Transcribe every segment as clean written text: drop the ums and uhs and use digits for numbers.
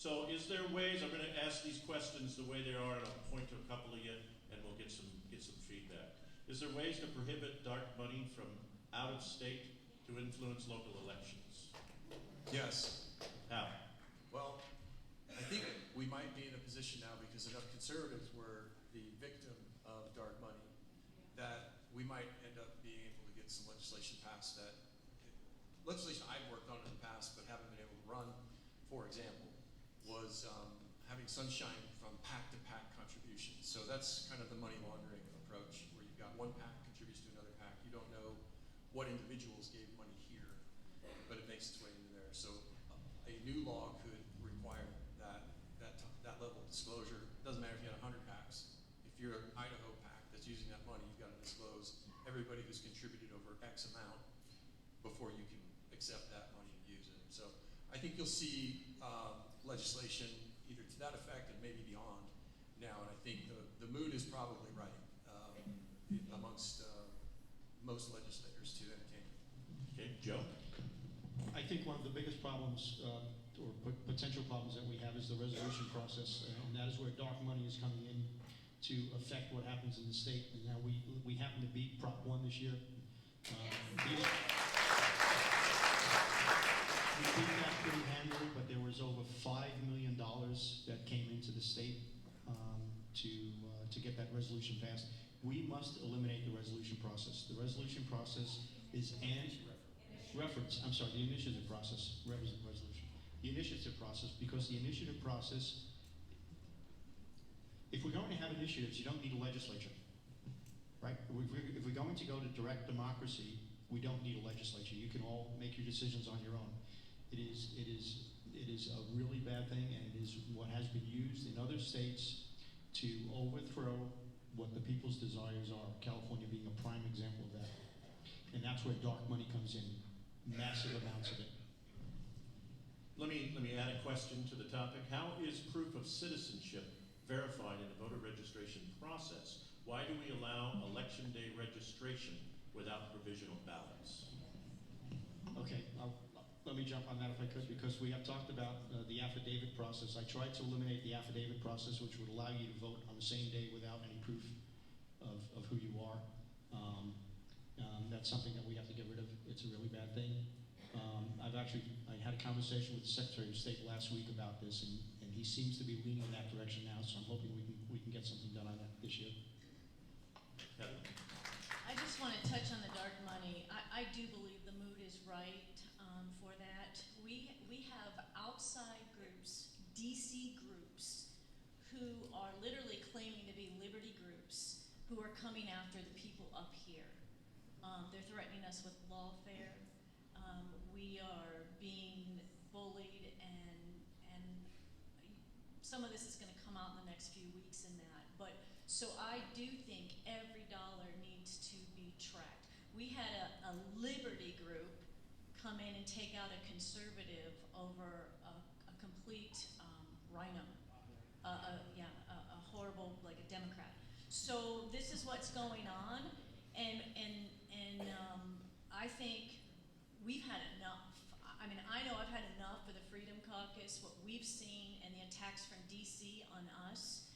So is there ways, I'm going to ask these questions the way they are, and I'll point to a couple of you, and we'll get some feedback. Is there ways to prohibit dark money from out of state to influence local elections? Yes. How? Well, I think we might be in a position now, because enough conservatives were the victim of dark money, that we might end up being able to get some legislation passed that, legislation I've worked on in the past but haven't been able to run, for example, was having sunshine from PAC-to-PAC contributions. So that's kind of the money laundering approach, where you've got one PAC contributes to another PAC. You don't know what individuals gave money here, but it makes its way into there. So a new law could require that level of disclosure. It doesn't matter if you had 100 PACs. If you're an Idaho PAC that's using that money, you've got to disclose everybody who's contributed over X amount before you can accept that money and use it. So I think you'll see legislation either to that effect and maybe beyond now, and I think the mood is probably right amongst most legislators to entertain. Okay, Joe? I think one of the biggest problems or potential problems that we have is the resolution process, and that is where dark money is coming in to affect what happens in the state. And now we happen to beat Prop 1 this year. We beat that pretty handily, but there was over $5 million that came into the state to get that resolution passed. We must eliminate the resolution process. The resolution process is the initiative process, resolution. The initiative process, because the initiative process, if we're going to have initiatives, you don't need a legislature, right? If we're going to go to direct democracy, we don't need a legislature. You can all make your decisions on your own. It is a really bad thing, and it is what has been used in other states to overthrow what the people's desires are. California being a prime example of that. And that's where dark money comes in, massive amounts of it. Let me add a question to the topic. How is proof of citizenship verified in the voter registration process? Why do we allow election day registration without provisional ballots? Okay, let me jump on that if I could, because we have talked about the affidavit process. I tried to eliminate the affidavit process, which would allow you to vote on the same day without any proof of who you are. That's something that we have to get rid of. It's a really bad thing. I had a conversation with the Secretary of State last week about this, and he seems to be leaning in that direction now, so I'm hoping we can get something done on that this year. Heather? I just want to touch on the dark money. I do believe the mood is right for that. We have outside groups, DC groups, who are literally claiming to be liberty groups, who are coming after the people up here. They're threatening us with lawfare. We are being bullied, and some of this is going to come out in the next few weeks in that. But so I do think every dollar needs to be tracked. We had a liberty group come in and take out a conservative over a complete rhino, a horrible, like a Democrat. So this is what's going on, and I think we've had enough. I mean, I know I've had enough for the Freedom Caucus, what we've seen, and the attacks from DC on us.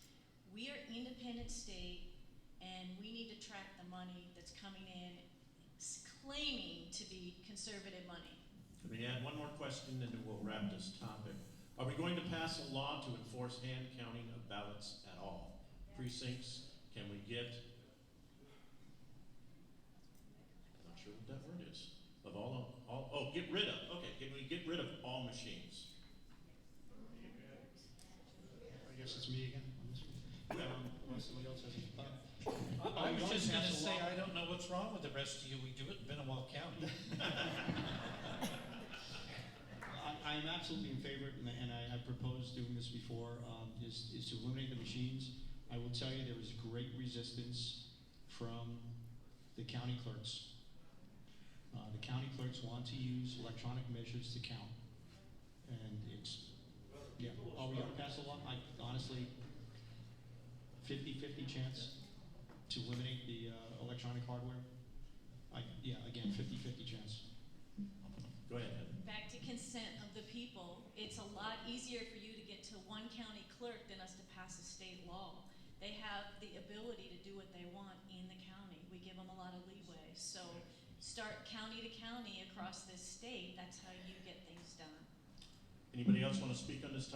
We are an independent state, and we need to track the money that's coming in, claiming to be conservative money. Let me add one more question, and then we'll wrap this topic. Are we going to pass a law to enforce hand counting of ballots at all? Precincts, can we get, I'm not sure what that word is, of all, get rid of, okay, can we get rid of all machines? I guess it's me again on this one. Unless somebody else has I was just going to say, I don't know what's wrong with the rest of you. We do it in Benoit County. I'm absolutely in favor, and I proposed doing this before, is to eliminate the machines. I will tell you there is great resistance from the county clerks. The county clerks want to use electronic measures to count. And it's, yeah, are we going to pass a law? I honestly, 50-50 chance to eliminate the electronic hardware. Again, 50-50 chance. Go ahead. Back to consent of the people. It's a lot easier for you to get to law. They have the ability to do what they want in the county. We give them a lot of leeway. So start county to county across this state, that's how you get things done. Anybody else want to speak on this topic?